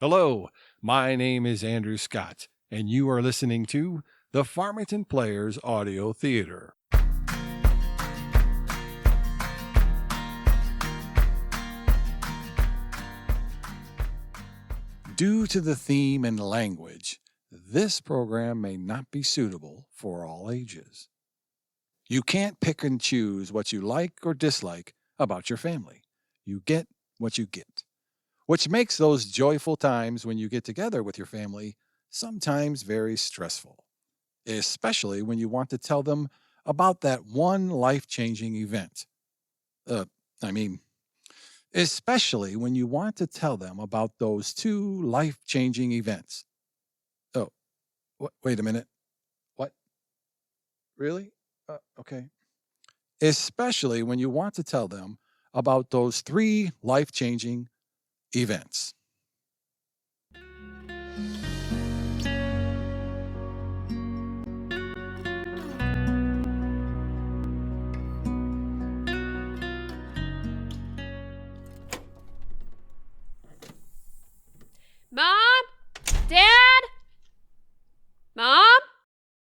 Hello, my name is Andrew Scott, and you are listening to the Farmington Players Audio Theater. Due to the theme and language, this program may not be suitable for all ages. You can't pick and choose what you like or dislike about your family. You get what you get, which makes those joyful times when you get together with your family sometimes very stressful, especially when you want to tell them about that one life-changing event. Especially when you want to tell them about those two life-changing events. Oh, wait a minute. What? Really? Okay. Especially when you want to tell them about those three life-changing events. Mom? Dad? Mom?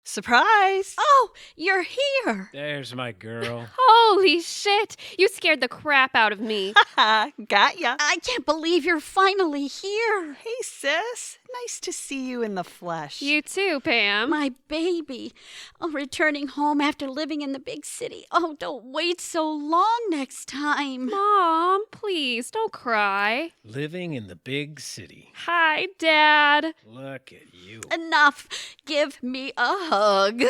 Surprise! Oh, you're here. There's my girl. Holy shit! You scared the crap out of me. Haha, got ya. I can't believe you're finally here. Hey, sis. Nice to see you in the flesh. You too, Pam. My baby. Oh, returning home after living in the big city. Oh, don't wait so long next time. Mom, please don't cry. Living in the big city. Hi, Dad. Look at you. Enough. Give me a hug.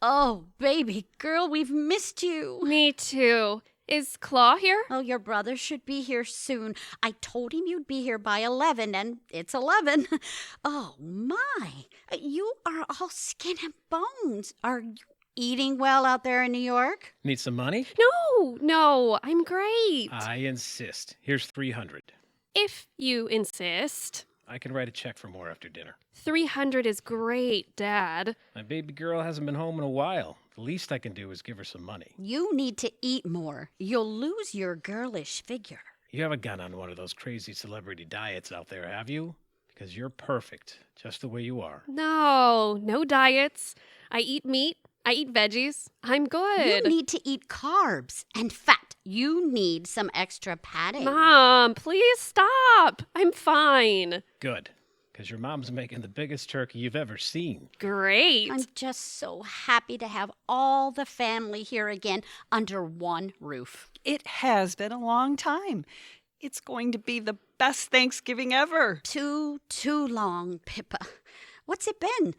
Oh, baby girl, we've missed you. Me too. Is Claw here? Oh, your brother should be here soon. I told him you'd be here by 11, and it's 11. Oh, my. You are all skin and bones. Are you eating well out there in New York? Need some money? No, I'm great. I insist. Here's $300. If you insist. I can write a check for more after dinner. 300 is great, Dad. My baby girl hasn't been home in a while. The least I can do is give her some money. You need to eat more. You'll lose your girlish figure. You haven't gone on one of those crazy celebrity diets out there, have you? Because you're perfect, just the way you are. No diets. I eat meat. I eat veggies. I'm good. You need to eat carbs and fat. You need some extra padding. Mom, please stop. I'm fine. Good, because your mom's making the biggest turkey you've ever seen. Great. I'm just so happy to have all the family here again under one roof. It has been a long time. It's going to be the best Thanksgiving ever. Too long, Pippa. What's it been?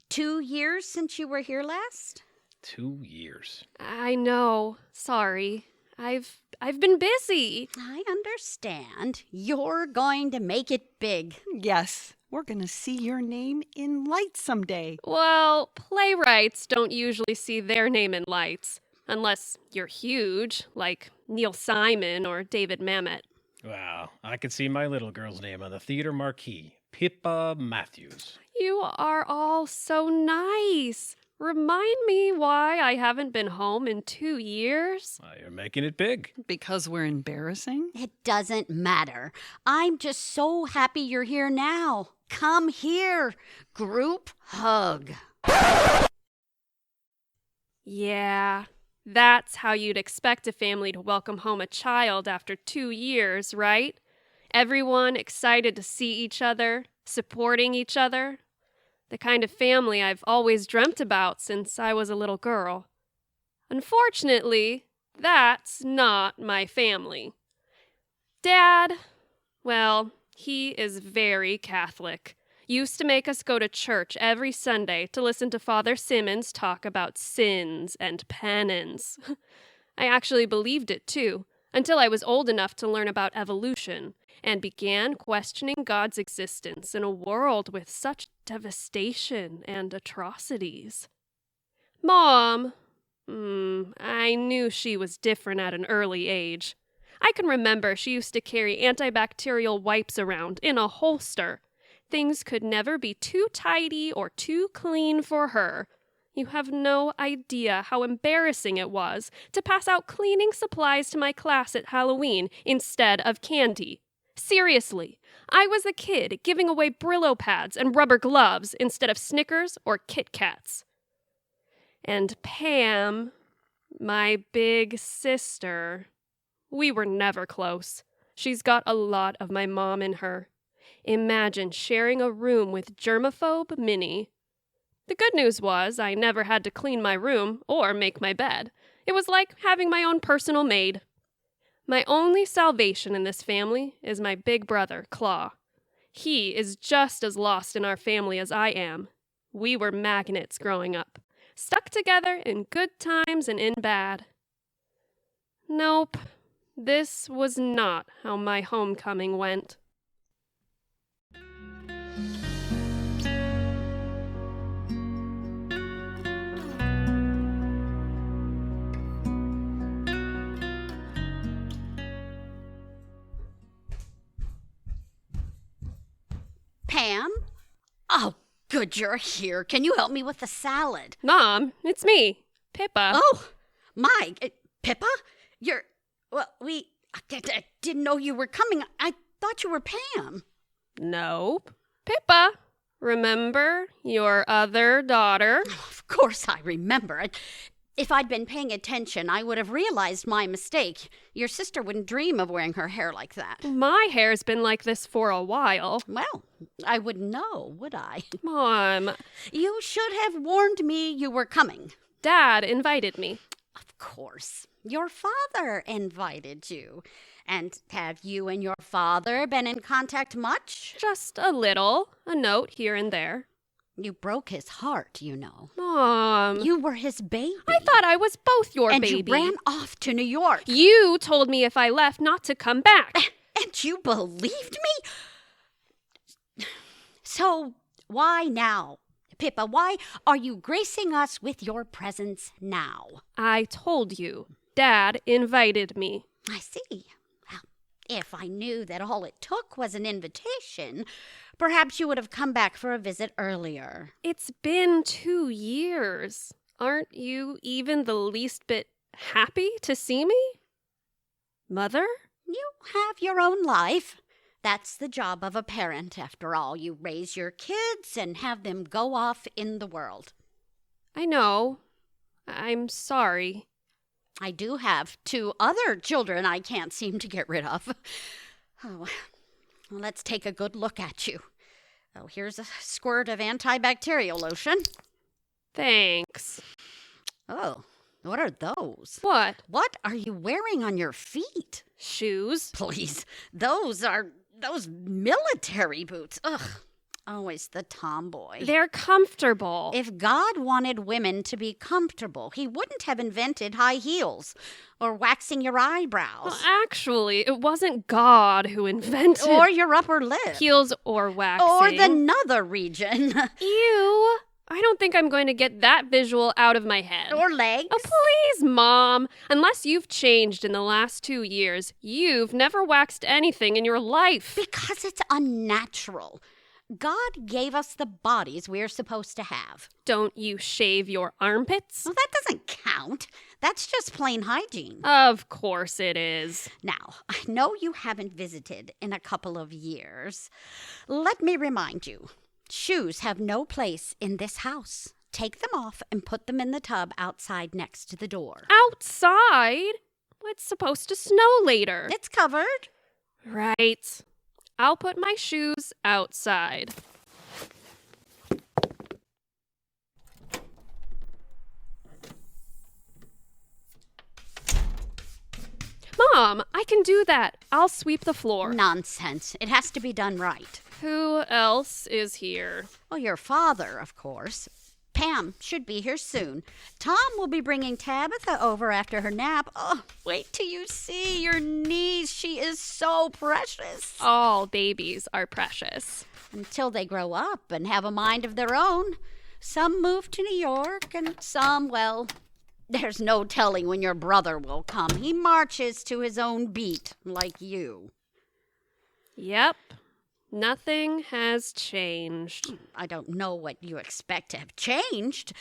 2 years since you were here last? 2 years. I know. Sorry. I've been busy. I understand. You're going to make it big. Yes, we're going to see your name in lights someday. Well, playwrights don't usually see their name in lights, unless you're huge, like Neil Simon or David Mamet. Wow, I could see my little girl's name on the theater marquee. Pippa Matthews. You are all so nice. Remind me why I haven't been home in 2 years. You're making it big. Because we're embarrassing? It doesn't matter. I'm just so happy you're here now. Come here. Group hug. Yeah, that's how you'd expect a family to welcome home a child after 2 years, right? Everyone excited to see each other, supporting each other. The kind of family I've always dreamt about since I was a little girl. Unfortunately, that's not my family. Dad, well, he is very Catholic. Used to make us go to church every Sunday to listen to Father Simmons talk about sins and penance. I actually believed it too, until I was old enough to learn about evolution and began questioning God's existence in a world with such devastation and atrocities. Mom, I knew she was different at an early age. I can remember she used to carry antibacterial wipes around in a holster. Things could never be too tidy or too clean for her. You have no idea how embarrassing it was to pass out cleaning supplies to my class at Halloween instead of candy. Seriously, I was a kid giving away Brillo pads and rubber gloves instead of Snickers or Kit Kats. And Pam, my big sister, we were never close. She's got a lot of my mom in her. Imagine sharing a room with germaphobe Minnie. The good news was I never had to clean my room or make my bed. It was like having my own personal maid. My only salvation in this family is my big brother, Claw. He is just as lost in our family as I am. We were magnets growing up, stuck together in good times and in bad. Nope, this was not how my homecoming went. Pam? Oh, good, you're here. Can you help me with the salad? Mom, it's me, Pippa. Oh, my. Pippa? Well, I didn't know you were coming. I thought you were Pam. Nope. Pippa, remember your other daughter? Of course I remember. If I'd been paying attention, I would have realized my mistake. Your sister wouldn't dream of wearing her hair like that. My hair's been like this for a while. Well, I wouldn't know, would I? Mom, You should have warned me you were coming. Dad invited me. Of course. Your father invited you. And have you and your father been in contact much? Just a little. A note here and there. You broke his heart, you know. Mom. You were his baby. I thought I was both your and baby. And you ran off to New York. You told me if I left not to come back. And you believed me? So why now? Pippa, why are you gracing us with your presence now? I told you. Dad invited me. I see. Well, if I knew that all it took was an invitation, perhaps you would have come back for a visit earlier. It's been 2 years. Aren't you even the least bit happy to see me? Mother? You have your own life. That's the job of a parent, after all. You raise your kids and have them go off in the world. I know. I'm sorry. I do have 2 other children I can't seem to get rid of. Oh, well, let's take a good look at you. Oh, here's a squirt of antibacterial lotion. Thanks. Oh, what are those? What? What are you wearing on your feet? Shoes? Please, those military boots. Ugh, always the tomboy. They're comfortable. If God wanted women to be comfortable, he wouldn't have invented high heels or waxing your eyebrows. Well, actually, it wasn't God who invented or your upper lip. heels or waxing. Or the nether region. Ew. I don't think I'm going to get that visual out of my head. Or legs. Oh, please, Mom. Unless you've changed in the last 2 years, you've never waxed anything in your life. Because it's unnatural. God gave us the bodies we're supposed to have. Don't you shave your armpits? Well, that doesn't count. That's just plain hygiene. Of course it is. Now, I know you haven't visited in a couple of years. Let me remind you, shoes have no place in this house. Take them off and put them in the tub outside next to the door. Outside? It's supposed to snow later. It's covered. Right. I'll put my shoes outside. Mom, I can do that. I'll sweep the floor. Nonsense. It has to be done right. Who else is here? Well, your father, of course. Pam should be here soon. Tom will be bringing Tabitha over after her nap. Oh, wait till you see your niece. She is so precious. All babies are precious. Until they grow up and have a mind of their own. Some move to New York and some, well, there's no telling when your brother will come. He marches to his own beat, like you. Yep. Nothing has changed. I don't know what you expect to have changed.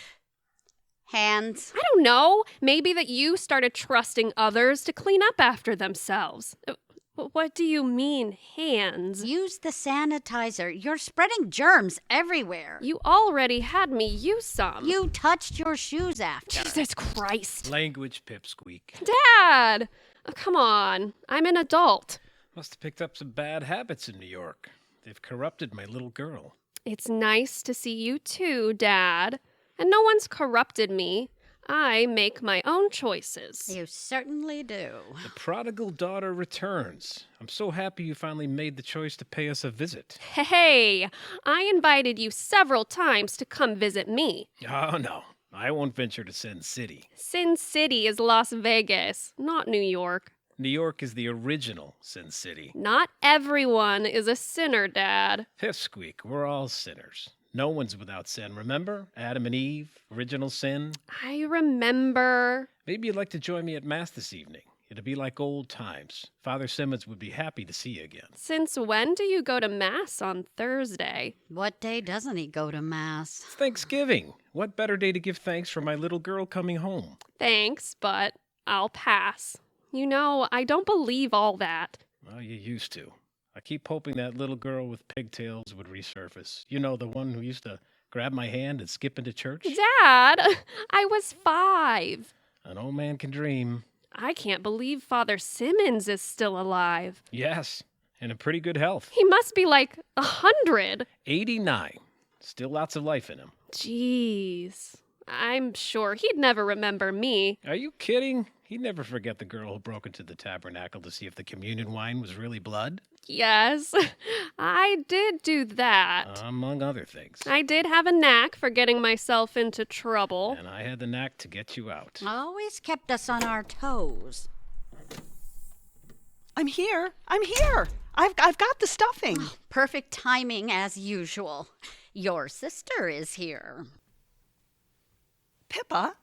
Hands. I don't know. Maybe that you started trusting others to clean up after themselves. What do you mean, hands? Use the sanitizer. You're spreading germs everywhere. You already had me use some. You touched your shoes after. Jesus Christ. Language, pipsqueak. Dad! Oh, come on. I'm an adult. Must have picked up some bad habits in New York. They've corrupted my little girl. It's nice to see you too, Dad. And no one's corrupted me. I make my own choices. You certainly do. The prodigal daughter returns. I'm so happy you finally made the choice to pay us a visit. Hey, I invited you several times to come visit me. Oh, no. I won't venture to Sin City. Sin City is Las Vegas, not New York. New York is the original Sin City. Not everyone is a sinner, Dad. Pipsqueak, we're all sinners. No one's without sin, remember? Adam and Eve, original sin. I remember. Maybe you'd like to join me at Mass this evening. It'll be like old times. Father Simmons would be happy to see you again. Since when do you go to Mass on Thursday? What day doesn't he go to Mass? It's Thanksgiving. What better day to give thanks for my little girl coming home? Thanks, but I'll pass. You know, I don't believe all that. Well, you used to. I keep hoping that little girl with pigtails would resurface. You know, the one who used to grab my hand and skip into church? Dad, I was 5. An old man can dream. I can't believe Father Simmons is still alive. Yes, and in pretty good health. He must be like 100. 89. Still lots of life in him. Jeez. I'm sure he'd never remember me. Are you kidding? He'd never forget the girl who broke into the tabernacle to see if the communion wine was really blood. Yes, I did do that. Among other things. I did have a knack for getting myself into trouble. And I had the knack to get you out. Always kept us on our toes. I'm here. I've got the stuffing. Perfect timing as usual. Your sister is here. Pippa,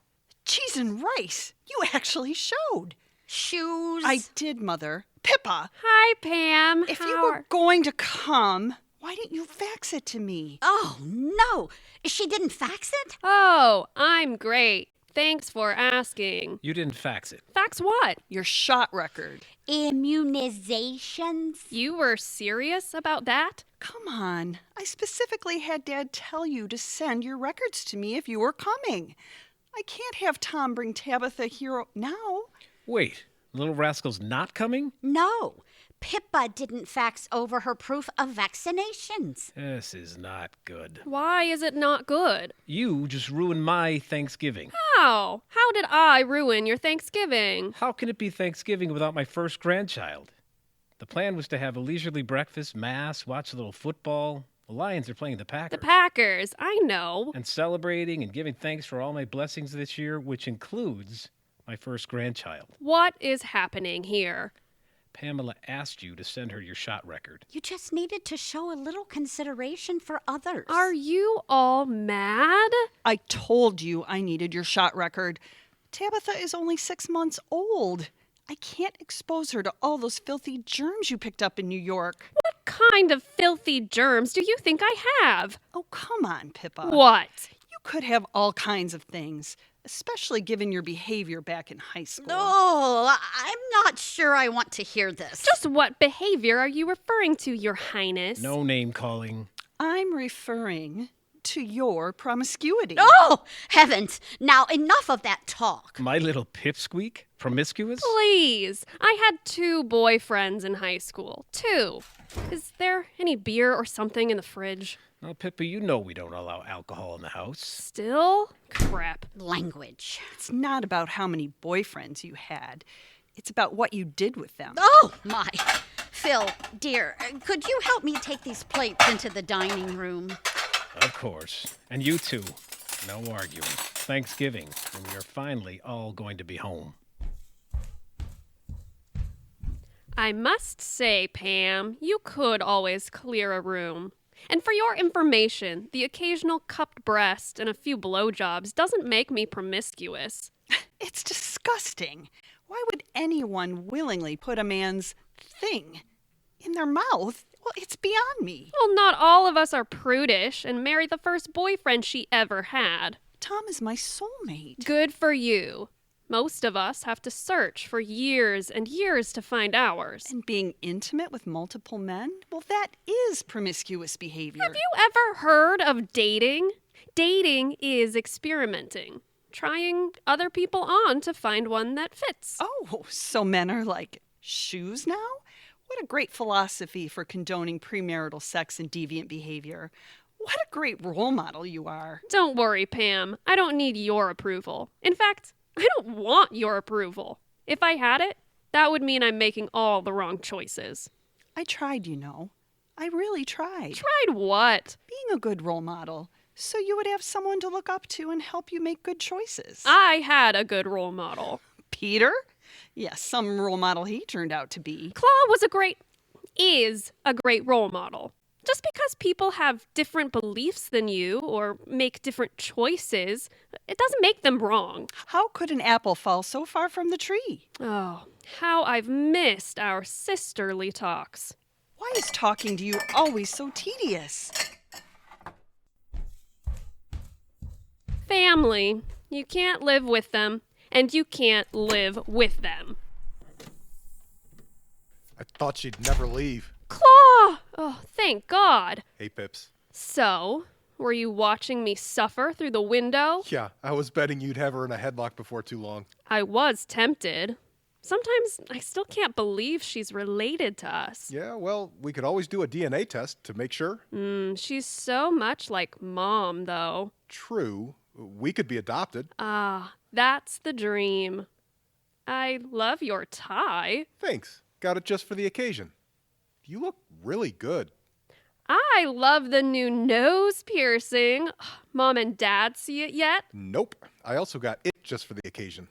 cheese and rice. You actually showed. Shoes. I did, Mother. Pippa, Hi, Pam. if you were going to come, why didn't you fax it to me? Oh, no. She didn't fax it? Oh, I'm great. Thanks for asking. You didn't fax it. Fax what? Your shot record. Immunizations? You were serious about that? Come on. I specifically had Dad tell you to send your records to me if you were coming. I can't have Tom bring Tabitha here now. Wait, little rascal's not coming? No. Pippa didn't fax over her proof of vaccinations. This is not good. Why is it not good? You just ruined my Thanksgiving. How? How did I ruin your Thanksgiving? How can it be Thanksgiving without my first grandchild? The plan was to have a leisurely breakfast, mass, watch a little football. The Lions are playing the Packers. The Packers, I know. And celebrating and giving thanks for all my blessings this year, which includes my first grandchild. What is happening here? Pamela asked you to send her your shot record. You just needed to show a little consideration for others. Are you all mad? I told you I needed your shot record. Tabitha is only 6 months old. I can't expose her to all those filthy germs you picked up in New York. What kind of filthy germs do you think I have? Oh, come on, Pippa. What? You could have all kinds of things, especially given your behavior back in high school. Oh, I'm not sure I want to hear this. Just what behavior are you referring to, Your Highness? No name calling. I'm referring to your promiscuity. Oh, heavens. Now, enough of that talk. My little pipsqueak? Promiscuous? Please. I had 2 boyfriends in high school. 2. Is there any beer or something in the fridge? Now, Pippa, you know we don't allow alcohol in the house. Still? Crap. Language. It's not about how many boyfriends you had. It's about what you did with them. Oh, my. Phil, dear, could you help me take these plates into the dining room? Of course. And you too. No arguing. Thanksgiving, and we are finally all going to be home. I must say, Pam, you could always clear a room. And for your information, the occasional cupped breast and a few blowjobs doesn't make me promiscuous. It's disgusting. Why would anyone willingly put a man's thing in their mouth? Well, it's beyond me. Well, not all of us are prudish and marry the first boyfriend she ever had. Tom is my soulmate. Good for you. Most of us have to search for years and years to find ours. And being intimate with multiple men? Well, that is promiscuous behavior. Have you ever heard of dating? Dating is experimenting, trying other people on to find one that fits. Oh, so men are like shoes now? What a great philosophy for condoning premarital sex and deviant behavior. What a great role model you are. Don't worry, Pam. I don't need your approval. In fact, I don't want your approval. If I had it, that would mean I'm making all the wrong choices. I tried, you know. I really tried. Tried what? Being a good role model, so you would have someone to look up to and help you make good choices. I had a good role model. Peter? Yes, some role model he turned out to be. Claw is a great role model. Just because people have different beliefs than you or make different choices, it doesn't make them wrong. How could an apple fall so far from the tree? Oh, how I've missed our sisterly talks. Why is talking to you always so tedious? Family. You can't live with them, and you can't live with them. I thought she'd never leave. Claw! Oh, thank God. Hey, Pips. So, were you watching me suffer through the window? Yeah, I was betting you'd have her in a headlock before too long. I was tempted. Sometimes I still can't believe she's related to us. Yeah, well, we could always do a DNA test to make sure. She's so much like Mom, though. True. We could be adopted. Ah, that's the dream. I love your tie. Thanks. Got it just for the occasion. You look really good. I love the new nose piercing. Mom and Dad see it yet? Nope. I also got it just for the occasion.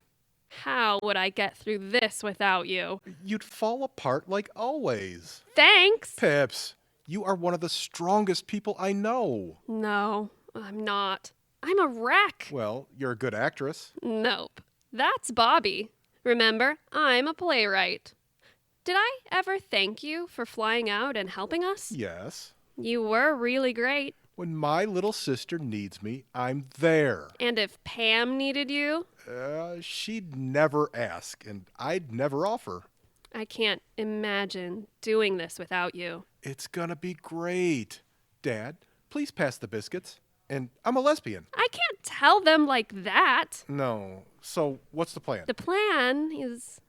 How would I get through this without you? You'd fall apart like always. Thanks! Pips, you are one of the strongest people I know. No, I'm not. I'm a wreck. Well, you're a good actress. Nope. That's Bobby. Remember, I'm a playwright. Did I ever thank you for flying out and helping us? Yes. You were really great. When my little sister needs me, I'm there. And if Pam needed you? She'd never ask, and I'd never offer. I can't imagine doing this without you. It's gonna be great. Dad, please pass the biscuits. And I'm a lesbian. I can't tell them like that. No. So, what's the plan? The plan is...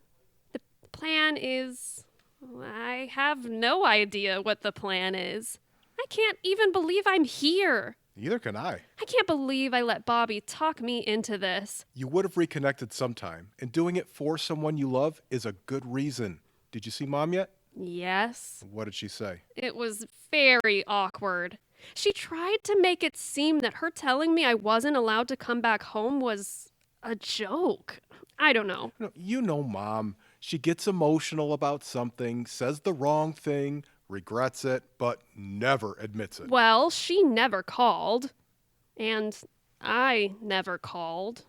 I have no idea what the plan is. I can't even believe I'm here. Neither can I. I can't believe I let Bobby talk me into this. You would have reconnected sometime, and doing it for someone you love is a good reason. Did you see Mom yet? Yes. What did she say? It was very awkward. She tried to make it seem that her telling me I wasn't allowed to come back home was a joke. I don't know. No, you know Mom. She gets emotional about something, says the wrong thing, regrets it, but never admits it. Well, she never called. And I never called.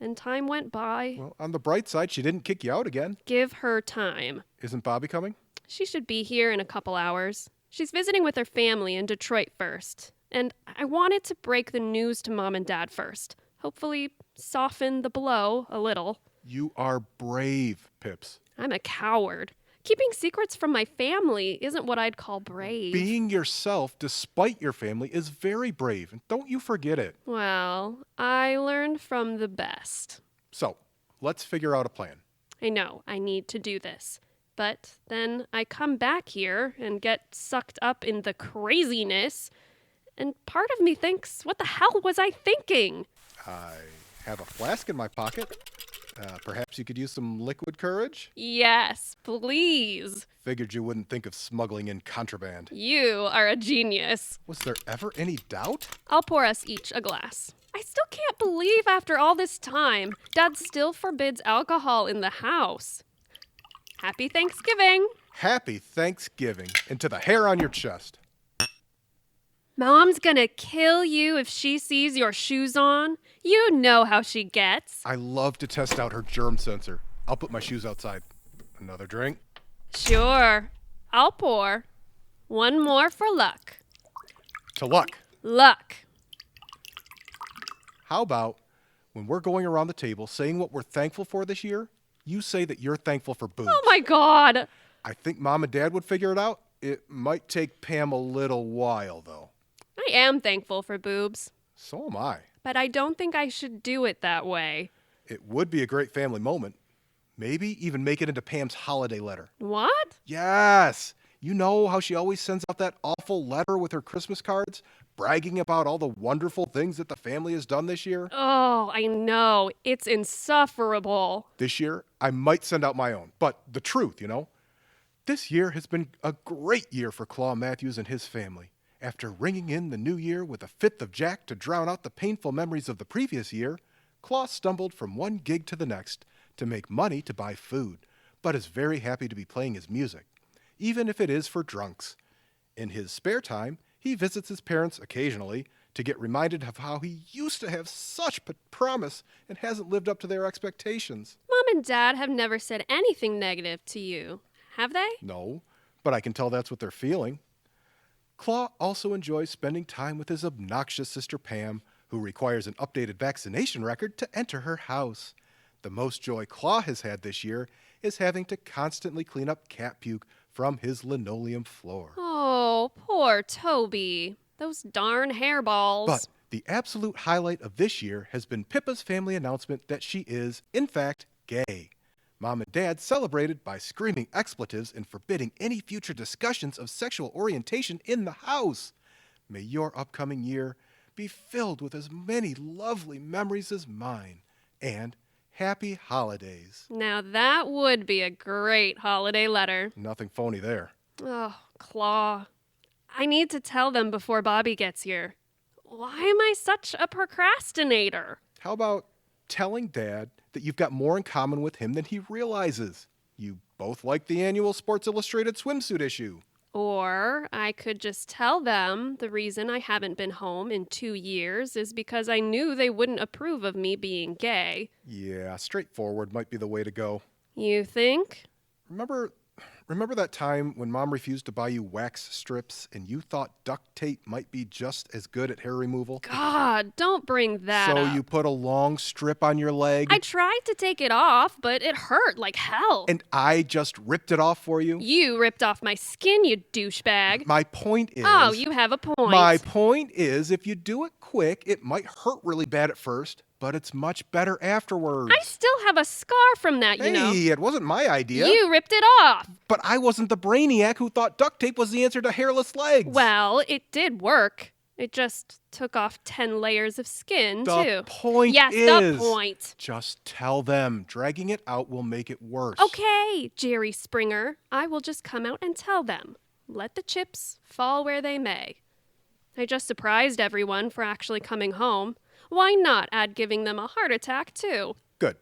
And time went by. Well, on the bright side, she didn't kick you out again. Give her time. Isn't Bobby coming? She should be here in a couple hours. She's visiting with her family in Detroit first. And I wanted to break the news to Mom and Dad first. Hopefully soften the blow a little. You are brave, Pips. I'm a coward. Keeping secrets from my family isn't what I'd call brave. Being yourself despite your family is very brave, and don't you forget it. Well, I learned from the best. So, let's figure out a plan. I know I need to do this. But then I come back here and get sucked up in the craziness, and part of me thinks, what the hell was I thinking? I have a flask in my pocket. Perhaps you could use some liquid courage? Yes, please. Figured you wouldn't think of smuggling in contraband. You are a genius. Was there ever any doubt? I'll pour us each a glass. I still can't believe after all this time, Dad still forbids alcohol in the house. Happy Thanksgiving. Happy Thanksgiving, and to the hair on your chest. Mom's gonna kill you if she sees your shoes on. You know how she gets. I love to test out her germ sensor. I'll put my shoes outside. Another drink? Sure. I'll pour. One more for luck. To luck. Luck. How about when we're going around the table saying what we're thankful for this year, you say that you're thankful for boobs. Oh my God. I think Mom and Dad would figure it out. It might take Pam a little while, though. I am thankful for boobs, So am I. but I don't think I should do it that way. It would be a great family moment. Maybe even make it into Pam's holiday letter. What? Yes! You know how she always sends out that awful letter with her Christmas cards, bragging about all the wonderful things that the family has done this year? Oh, I know. It's insufferable. This year, I might send out my own, but the truth, you know? This year has been a great year for Claw Matthews and his family. After ringing in the new year with a fifth of Jack to drown out the painful memories of the previous year, Claw stumbled from one gig to the next to make money to buy food, but is very happy to be playing his music, even if it is for drunks. In his spare time, he visits his parents occasionally to get reminded of how he used to have such promise and hasn't lived up to their expectations. Mom and Dad have never said anything negative to you, have they? No, but I can tell that's what they're feeling. Claw also enjoys spending time with his obnoxious sister Pam, who requires an updated vaccination record to enter her house. The most joy Claw has had this year is having to constantly clean up cat puke from his linoleum floor. Oh, poor Toby. Those darn hairballs. But the absolute highlight of this year has been Pippa's family announcement that she is, in fact, gay. Mom and Dad celebrated by screaming expletives and forbidding any future discussions of sexual orientation in the house. May your upcoming year be filled with as many lovely memories as mine. And happy holidays. Now that would be a great holiday letter. Nothing phony there. Oh, Claw. I need to tell them before Bobby gets here. Why am I such a procrastinator? How about telling Dad that you've got more in common with him than he realizes? You both like the annual Sports Illustrated swimsuit issue. Or I could just tell them the reason I haven't been home in 2 years is because I knew they wouldn't approve of me being gay. Yeah, straightforward might be the way to go. You think? Remember that time when Mom refused to buy you wax strips and you thought duct tape might be just as good at hair removal? God, don't bring that So up. you put a long strip on your leg? I tried to take it off, but it hurt like hell. And I just ripped it off for you? You ripped off my skin, you douchebag. My point is... Oh, you have a point. My point is, if you do it quick, it might hurt really bad at first, but it's much better afterwards. I still have a scar from that, you know. Hey, it wasn't my idea. You ripped it off. But I wasn't the brainiac who thought duct tape was the answer to hairless legs. Well, it did work. It just took off 10 layers of skin, the too. point Yes, is... the point. Just tell them. Dragging it out will make it worse. Okay, Jerry Springer. I will just come out and tell them. Let the chips fall where they may. I just surprised everyone for actually coming home. Why not add giving them a heart attack, too? Good.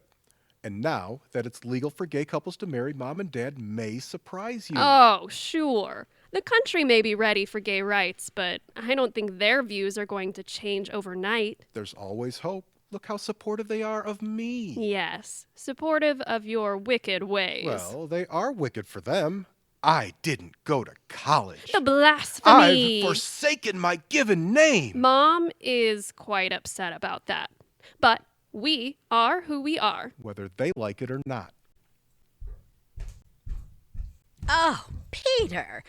And now that it's legal for gay couples to marry, Mom and Dad may surprise you. Oh, sure. The country may be ready for gay rights, but I don't think their views are going to change overnight. There's always hope. Look how supportive they are of me. Yes, supportive of your wicked ways. Well, they are wicked for them. I didn't go to college. The blasphemy! I've forsaken my given name. Mom is quite upset about that. But we are who we are. Whether they like it or not. Oh, Peter.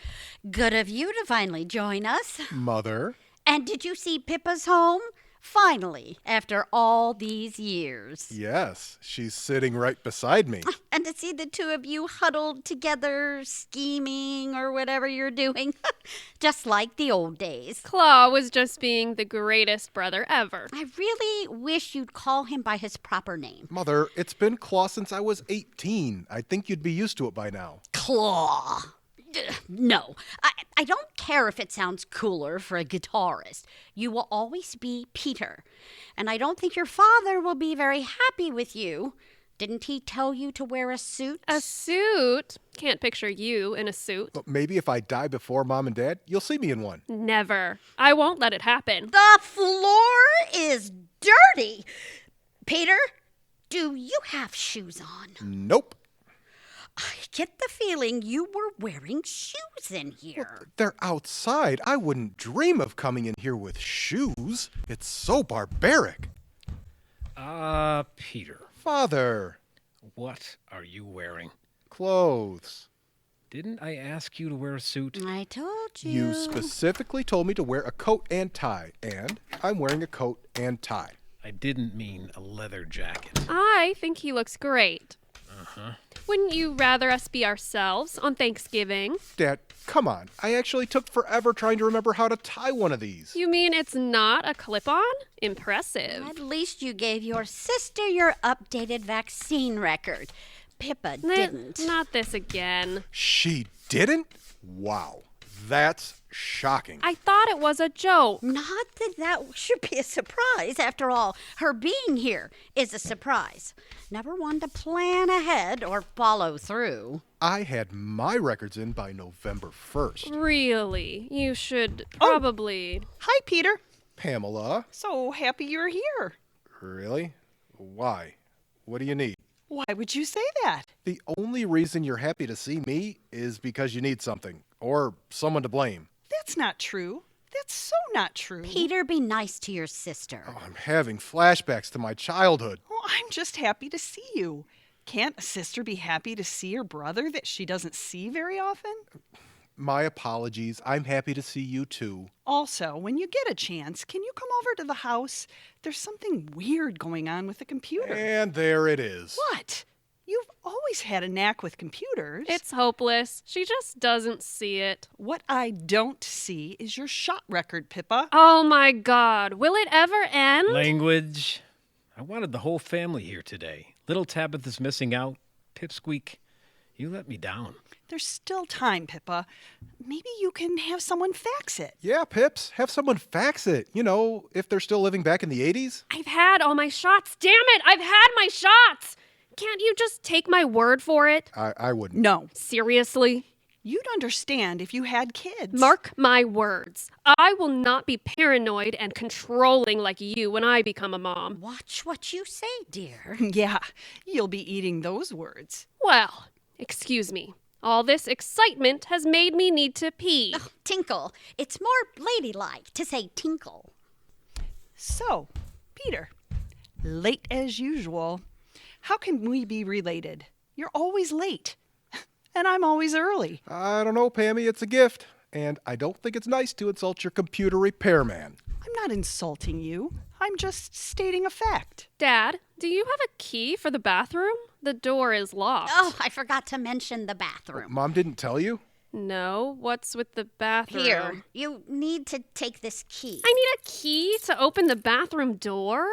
Good of you to finally join us. Mother? And did you see Pippa's home? Finally, after all these years. Yes, she's sitting right beside me. And to see the two of you huddled together, scheming or whatever you're doing. Just like the old days. Claw was just being the greatest brother ever. I really wish you'd call him by his proper name. Mother, it's been Claw since I was 18. I think you'd be used to it by now. Claw. No, I don't care if it sounds cooler for a guitarist. You will always be Peter. And I don't think your father will be very happy with you. Didn't he tell you to wear a suit? A suit? Can't picture you in a suit. But maybe if I die before Mom and Dad, you'll see me in one. Never. I won't let it happen. The floor is dirty. Peter, do you have shoes on? Nope. I get the feeling you were wearing shoes in here. They're outside. I wouldn't dream of coming in here with shoes. It's so barbaric. Peter, Father, what are you wearing? clothes. Didn't I ask you to wear a suit? I told you. You specifically told me to wear a coat and tie, and I'm wearing a coat and tie. I didn't mean a leather jacket. I think he looks great. Wouldn't you rather us be ourselves on Thanksgiving? Dad, come on. I actually took forever trying to remember how to tie one of these. You mean it's not a clip-on? Impressive. At least you gave your sister your updated vaccine record. Pippa Nah, didn't. Not this again. She didn't? Wow. That's shocking. I thought it was a joke. Not that that should be a surprise. After all, her being here is a surprise. Never one to plan ahead or follow through. I had my records in by November 1st. Really? You should probably... Hi, Peter. Pamela? So happy you're here. Really? Why? What do you need? Why would you say that? The only reason you're happy to see me is because you need something, or someone to blame. That's not true. That's so not true. Peter, be nice to your sister. Oh, I'm having flashbacks to my childhood. Oh, I'm just happy to see you. Can't a sister be happy to see her brother that she doesn't see very often? My apologies. I'm happy to see you too. Also, when you get a chance, can you come over to the house? There's something weird going on with the computer. And there it is. What? You've always had a knack with computers. It's hopeless. She just doesn't see it. What I don't see is your shot record, Pippa. Oh my God. Will it ever end? Language. I wanted the whole family here today. Little Tabitha's missing out. Pipsqueak, you let me down. There's still time, Pippa. Maybe you can have someone fax it. Yeah, Pips. Have someone fax it. You know, if they're still living back in the 80s. I've had all my shots. Damn it. I've had my shots. Can't you just take my word for it? I wouldn't. No. Seriously? You'd understand if you had kids. Mark my words. I will not be paranoid and controlling like you when I become a mom. Watch what you say, dear. Yeah, you'll be eating those words. Well, excuse me. All this excitement has made me need to pee. Oh, tinkle. It's more ladylike to say tinkle. So, Peter, late as usual. How can we be related? You're always late. And I'm always early. I don't know, Pammy. It's a gift. And I don't think it's nice to insult your computer repairman. I'm not insulting you. I'm just stating a fact. Dad, do you have a key for the bathroom? The door is locked. Oh, I forgot to mention the bathroom. Mom didn't tell you? No, what's with the bathroom? Here, you need to take this key. I need a key to open the bathroom door?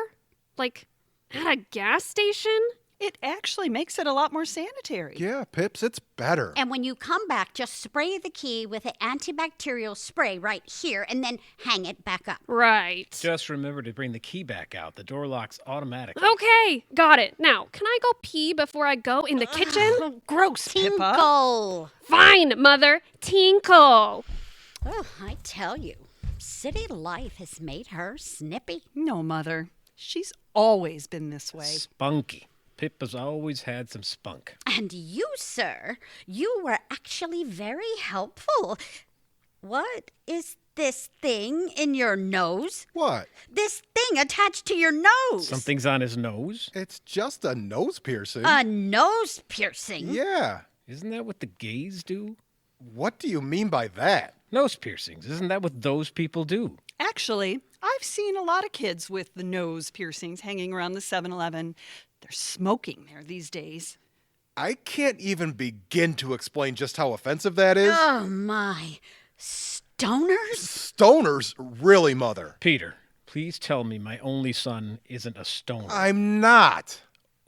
Like, at a gas station? It actually makes it a lot more sanitary. Yeah, Pips, it's better. And when you come back, just spray the key with an antibacterial spray right here and then hang it back up. Right. Just remember to bring the key back out. The door locks automatically. Okay, got it. Now, can I go pee before I go in the kitchen? Gross, Pippa. Tinkle. Fine, Mother. Tinkle. Oh, I tell you, city life has made her snippy. No, Mother. She's always been this way. Spunky. Pippa's always had some spunk. And you, sir, you were actually very helpful. What is this thing in your nose? What? This thing attached to your nose. Something's on his nose? It's just a nose piercing. A nose piercing? Yeah. Isn't that what the gays do? What do you mean by that? Nose piercings. Isn't that what those people do? Actually, I've seen a lot of kids with the nose piercings hanging around the 7-Eleven. They're smoking there these days. I can't even begin to explain just how offensive that is. Oh, my. Stoners? Stoners? Really, Mother? Peter, please tell me my only son isn't a stoner I'm not.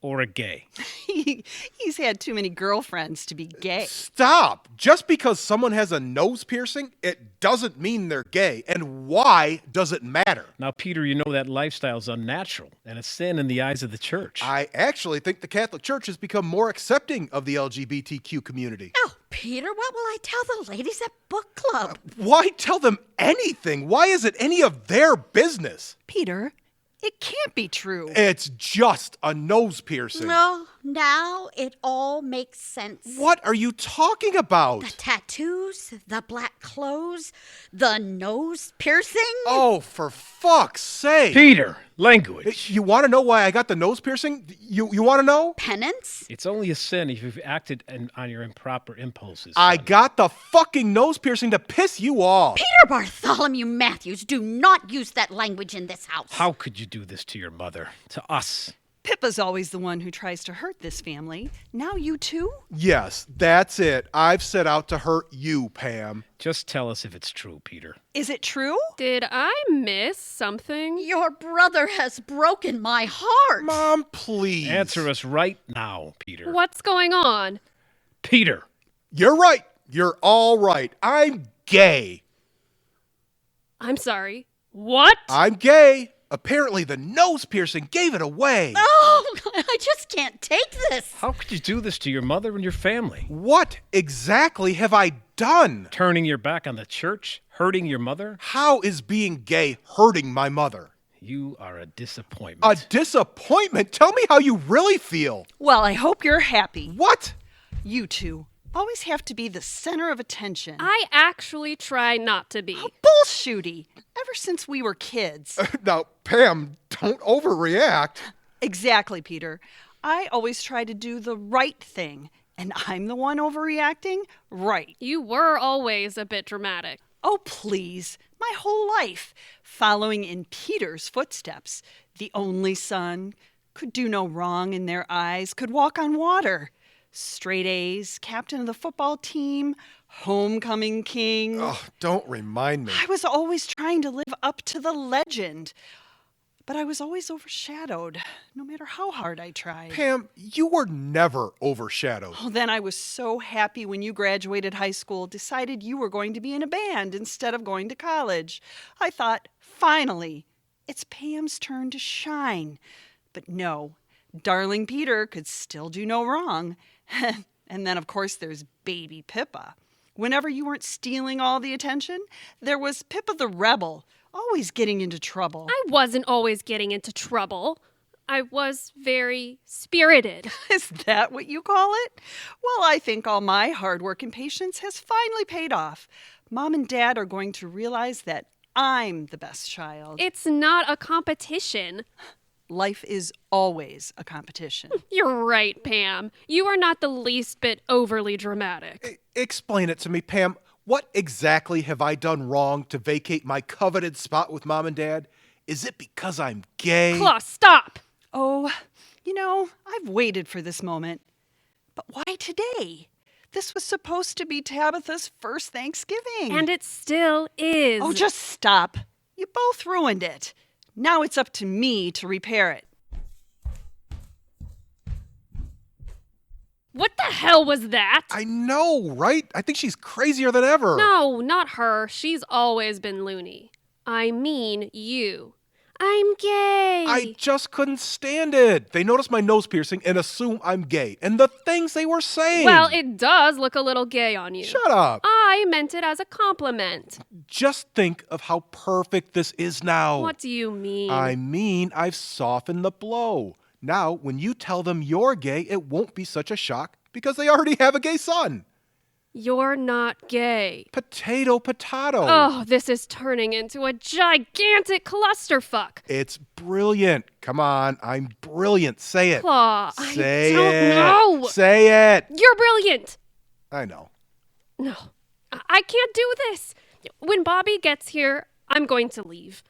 or a gay. He's had too many girlfriends to be gay. Stop! Just because someone has a nose piercing, it doesn't mean they're gay. And why does it matter? Now, Peter, you know that lifestyle's unnatural and a sin in the eyes of the church. I actually think the Catholic Church has become more accepting of the LGBTQ community. Oh, Peter, what will I tell the ladies at book club? Why tell them anything? Why is it any of their business? Peter, it can't be true. It's just a nose piercing. No, now it all makes sense. What are you talking about? The tattoos, the black clothes, the nose piercing. Oh, for fuck's sake. Peter, Language. You want to know why I got the nose piercing? You want to know? Penance? It's only a sin if you've acted on your improper impulses. I son. got the fucking nose piercing to piss you off. Peter Bartholomew Matthews, do not use that language in this house. How could you do this to your mother? To us? Pippa's always the one who tries to hurt this family. Now you too? Yes, that's it. I've set out to hurt you, Pam. Just tell us if it's true, Peter. Is it true? Did I miss something? Your brother has broken my heart. Mom, please. Answer us right now, Peter. What's going on? Peter! You're right. You're all right. I'm gay. I'm sorry. What? I'm gay. Apparently, the nose piercing gave it away. Oh, I just can't take this. How could you do this to your mother and your family? What exactly have I done? Turning your back on the church? Hurting your mother? How is being gay hurting my mother? You are a disappointment. A disappointment? Tell me how you really feel. Well, I hope you're happy. What? You two always have to be the center of attention. I actually try not to be. How bullshooty. Ever since we were kids. Now, Pam, don't overreact. Exactly, Peter. I always try to do the right thing, and I'm the one overreacting? Right. You were always a bit dramatic. Oh, please. My whole life, following in Peter's footsteps. The only son, could do no wrong in their eyes, could walk on water. Straight A's, captain of the football team, homecoming king. Oh, don't remind me. I was always trying to live up to the legend, but I was always overshadowed, no matter how hard I tried. Pam, you were never overshadowed. Oh, then I was so happy when you graduated high school, decided you were going to be in a band instead of going to college. I thought, finally, it's Pam's turn to shine. But no, darling Peter could still do no wrong. And then, of course, there's baby Pippa. Whenever you weren't stealing all the attention, there was Pippa the rebel, always getting into trouble. I wasn't always getting into trouble. I was very spirited. Is that what you call it? Well, I think all my hard work and patience has finally paid off. Mom and Dad are going to realize that I'm the best child. It's not a competition. Life is always a competition. You're right, Pam. You are not the least bit overly dramatic. Explain it to me, Pam. What exactly have I done wrong to vacate my coveted spot with Mom and Dad? Is it because I'm gay? Claw, stop! Oh, you know, I've waited for this moment. But why today? This was supposed to be Tabitha's first Thanksgiving. And it still is. Oh, just stop. You both ruined it. Now it's up to me to repair it. What the hell was that? I know, right? I think she's crazier than ever. No, not her. She's always been loony. I mean you. I'm gay. I just couldn't stand it. They notice my nose piercing and assume I'm gay. And the things they were saying. Well, it does look a little gay on you. Shut up. I meant it as a compliment. Just think of how perfect this is now. What do you mean? I mean, I've softened the blow. Now, when you tell them you're gay, it won't be such a shock because they already have a gay son. You're not gay. Potato, potato. Oh, this is turning into a gigantic clusterfuck. It's brilliant. Come on, I'm brilliant. Say it. Claw, Say I don't it. know. Say it. You're brilliant. I know. No, I can't do this. When Bobby gets here, I'm going to leave.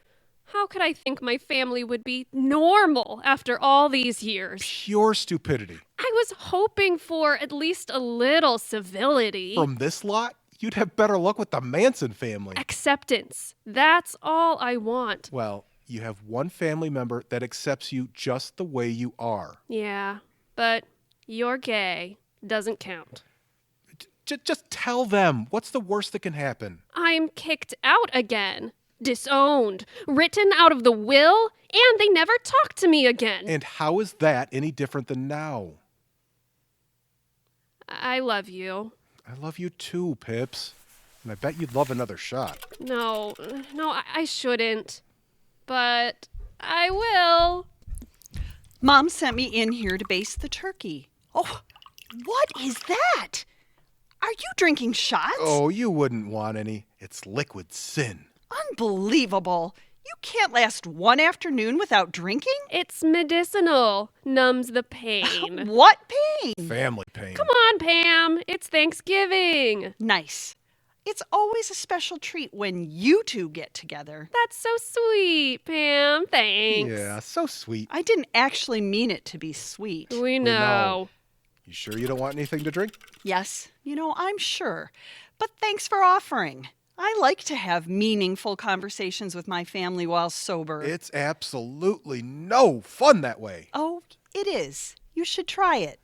How could I think my family would be normal after all these years? Pure stupidity. I was hoping for at least a little civility. From this lot, you'd have better luck with the Manson family. Acceptance. That's all I want. Well, you have one family member that accepts you just the way you are. Yeah, but you're gay. Doesn't count. Just tell them. What's the worst that can happen? I'm kicked out again. Disowned. Written out of the will, and they never talk to me again. And how is that any different than now? I love you. I love you too, Pips. And I bet you'd love another shot. No, I shouldn't. But I will. Mom sent me in here to baste the turkey. Oh, what is that? Are you drinking shots? Oh, you wouldn't want any. It's liquid sin. Unbelievable. You can't last one afternoon without drinking? It's medicinal. Numbs the pain. What pain? Family pain. Come on, Pam. It's Thanksgiving. Nice. It's always a special treat when you two get together. That's so sweet, Pam. Thanks. Yeah, so sweet. I didn't actually mean it to be sweet. We know. You sure you don't want anything to drink? Yes, I'm sure. But thanks for offering. I like to have meaningful conversations with my family while sober. It's absolutely no fun that way. Oh, it is. You should try it.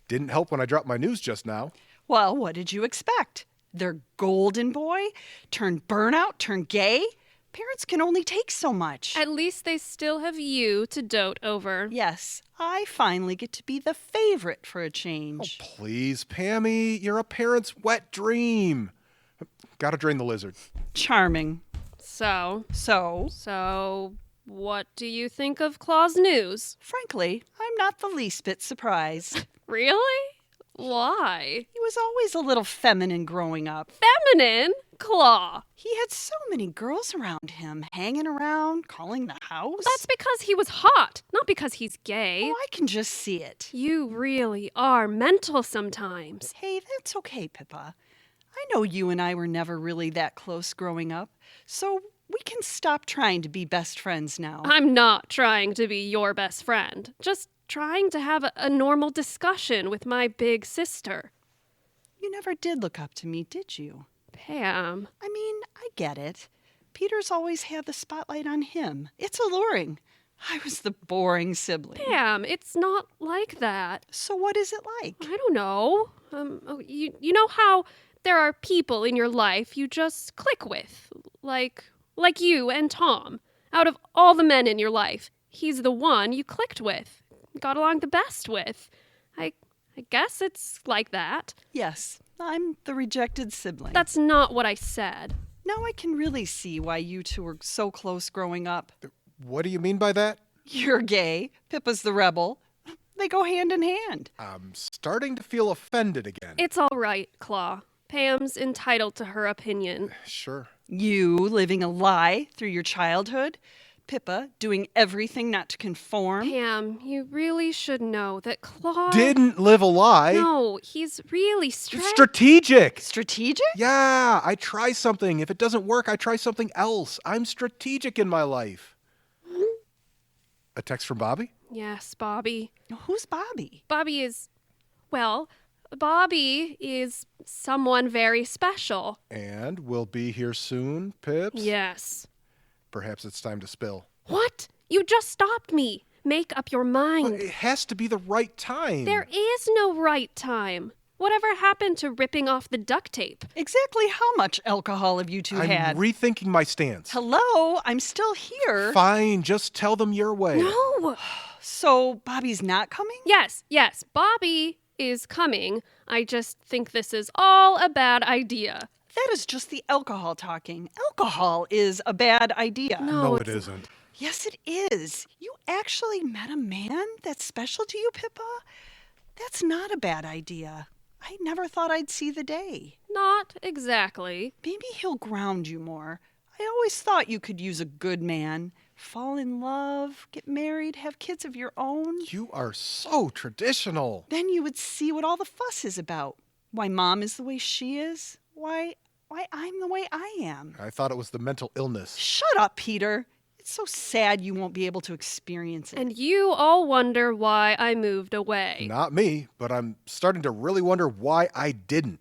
Didn't help when I dropped my news just now. Well, what did you expect? Their golden boy turned burnout, turned gay? Parents can only take so much. At least they still have you to dote over. Yes, I finally get to be the favorite for a Oh, change. please, Pammy. You're a parent's wet dream. Gotta drain the lizard. Charming. So, So, what do you think of Claw's news? frankly, I'm not the least bit surprised. Really? Why? He was always a little feminine growing up. Feminine? Claw. He had so many girls around him, hanging around, calling the house. That's because he was hot, not because he's gay. Oh, I can just see it. You really are mental sometimes. Hey, that's okay, Pippa. I know you and I were never really that close growing up, so we can stop trying to be best friends now. I'm not trying to be your best friend, just trying to have a normal discussion with my big sister. You never did look up to me, did you? Pam. I mean, I get it. Peter's always had the spotlight on him. It's alluring. I was the boring sibling. Pam, it's not like that. So what is it like? I don't know. You know how there are people in your life you just click with, like you and Tom. Out of all the men in your life, he's the one you clicked with, got along the best with. I guess it's like that. Yes, I'm the rejected sibling. That's not what I said. Now I can really see why you two were so close growing up. What do you mean by that? You're gay. Pippa's the rebel. They go hand in hand. I'm starting to feel offended again. It's all right, Claw. Pam's entitled to her opinion. Sure. You living a lie through your childhood. Pippa doing everything not to conform. Pam, you really should know that Claw... Didn't live a lie. No, he's really Strategic. Strategic? Yeah, I try something. If it doesn't work, I try something else. I'm strategic in my life. A text from Bobby? Yes, Bobby. Who's Bobby? Bobby is someone very special. And we'll be here soon, Pips? Yes. Perhaps it's time to spill. What? You just stopped me. Make up your Well, mind. it has to be the right time. There is no right time. Whatever happened to ripping off the duct tape? Exactly how much alcohol have you two I'm had? rethinking my stance. Hello, I'm still here. Fine, just tell them your way. No. So Bobby's not coming? Yes, Bobby is coming. I just think this is all a bad idea. That is just the alcohol talking. Alcohol is a bad idea. No, it it's- isn't. Yes, it is. You actually met a man that's special to you, Pippa? That's not a bad idea. I never thought I'd see the day. Not exactly. Maybe he'll ground you more. I always thought you could use a good man. Fall in love, get married, have kids of your own. You are so traditional. Then you would see what all the fuss is about. Why Mom is the way she is. Why I'm the way I am. I thought it was the mental illness. Shut up, Peter. It's so sad you won't be able to experience it. And you all wonder why I moved away. Not me, but I'm starting to really wonder why I didn't.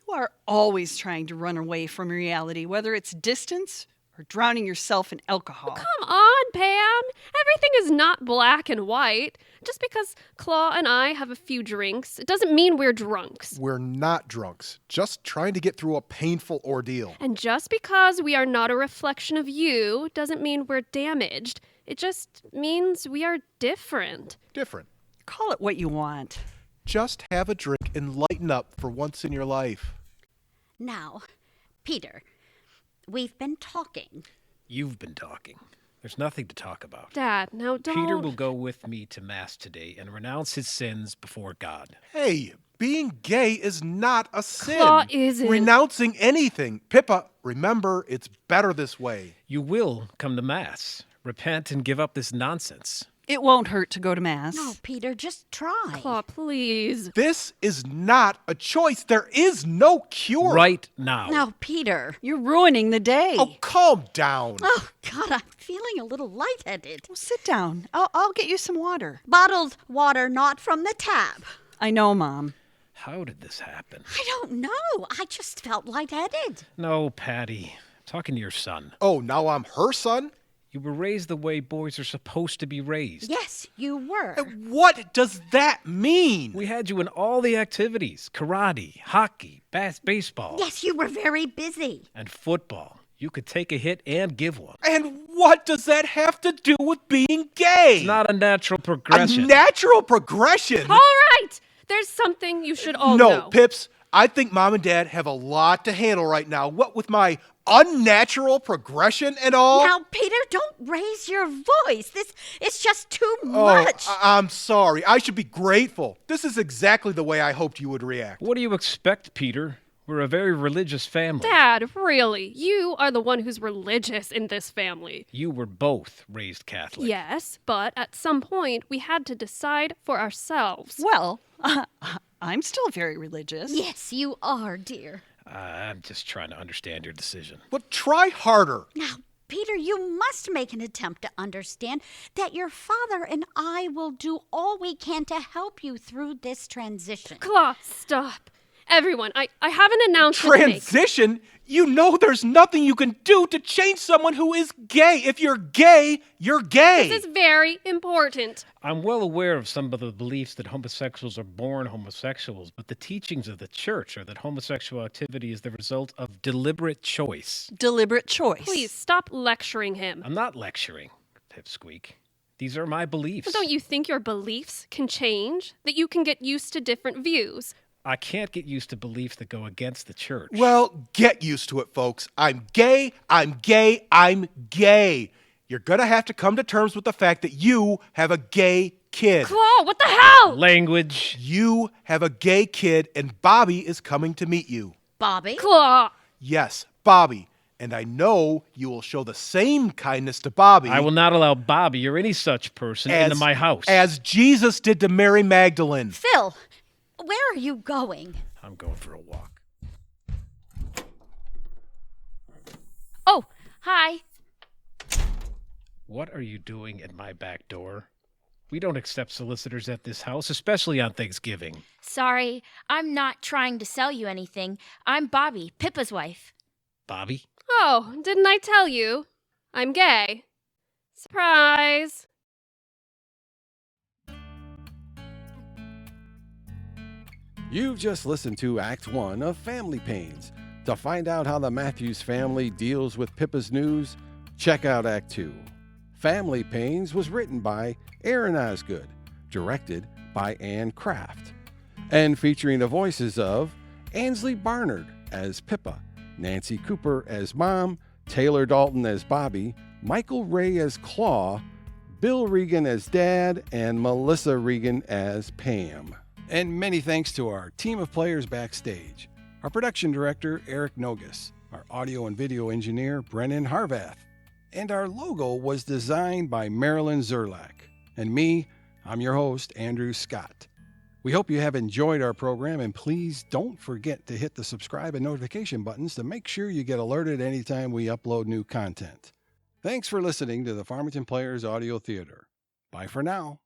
You are always trying to run away from reality, whether it's distance or drowning yourself in alcohol. Come on, Pam. Everything is not black and white. Just because Claw and I have a few drinks, it doesn't mean we're drunks. We're not drunks, just trying to get through a painful ordeal. And just because we are not a reflection of you doesn't mean we're damaged. It just means we are different. Different. Call it what you want. Just have a drink and lighten up for once in your life. Now, Peter, we've been talking. You've been talking. There's nothing to talk about. Dad, now don't. Peter will go with me to Mass today and renounce his sins before God. Hey, Being gay is not a sin. Claw isn't. Renouncing anything. Pippa, remember, it's better this way. You will come to Mass. Repent and give up this nonsense. It won't hurt to go to Mass. No, Peter, just try. Claw, please. This is not a choice. There is no cure. Right now. Now, Peter. You're ruining the day. Oh, calm down. Oh, God, I'm feeling a little lightheaded. Well, sit down. I'll get you some water. Bottled water, not from the tap. I know, Mom. How did this happen? I don't know. I just felt lightheaded. No, Patty. I'm talking to your son. Oh, now I'm her son? You were raised the way boys are supposed to be raised. Yes, you were. What does that mean? We had you in all the activities. Karate, hockey, baseball. Yes, you were very busy. And football. You could take a hit and give one. And what does that have to do with being gay? It's not a natural a progression. natural progression. All right! There's something you should all know. No, Pips, I think Mom and Dad have a lot to handle right now. What with my unnatural progression and all? Now, Peter, don't raise your voice. It's just too Oh, much. I'm sorry. I should be grateful. This is exactly the way I hoped you would react. What do you expect, Peter? We're a very religious family. Dad, really? You are the one who's religious in this family. You were both raised Catholic. Yes, but at some point we had to decide for ourselves. Well, I'm still very religious. Yes, you are, dear. I'm just trying to understand your decision. But try harder. Now, Peter, you must make an attempt to understand that your father and I will do all we can to help you through this transition. Claw, stop. Everyone, I have an announcement to make. Transition? You know there's nothing you can do to change someone who is gay. If you're gay, you're gay. This is very important. I'm well aware of some of the beliefs that homosexuals are born homosexuals, but the teachings of the church are that homosexual activity is the result of deliberate choice. Deliberate choice. Please stop lecturing him. I'm not lecturing, Pipsqueak. These are my beliefs. But don't you think your beliefs can change? That you can get used to different views? I can't get used to beliefs that go against the church. Well, get used to it, folks. I'm gay, I'm gay, I'm gay. You're gonna have to come to terms with the fact that you have a gay kid. Claw, what the hell? Language. You have a gay kid, and Bobby is coming to meet you. Bobby? Claw. Yes, Bobby. And I know you will show the same kindness to Bobby I will not allow Bobby or any such person into my house. as Jesus did to Mary Magdalene. Phil, where are you going? I'm going for a walk. Oh, hi. What are you doing at my back door? We don't accept solicitors at this house, especially on Thanksgiving. Sorry, I'm not trying to sell you anything. I'm Bobby, Pippa's wife. Bobby? Oh, didn't I tell you? I'm gay. Surprise. You've just listened to Act 1 of Family Pains. To find out how the Matthews family deals with Pippa's news, check out Act 2. Family Pains was written by Erin Osgood, directed by Ann Kraft, and featuring the voices of Ansley Barnard as Pippa, Nancy Cooper as Mom, Taylor Dalton as Bobby, Michael Ray as Claw, Bill Regan as Dad, and Melissa Regan as Pam. And many thanks to our team of players backstage. Our production director, Eric Nogas, our audio and video engineer, Brennan Harvath, and our logo was designed by Marilyn Zerlak. And me, I'm your host, Andrew Scott. We hope you have enjoyed our program, and please don't forget to hit the subscribe and notification buttons to make sure you get alerted anytime we upload new content. Thanks for listening to the Farmington Players Audio Theater. Bye for now.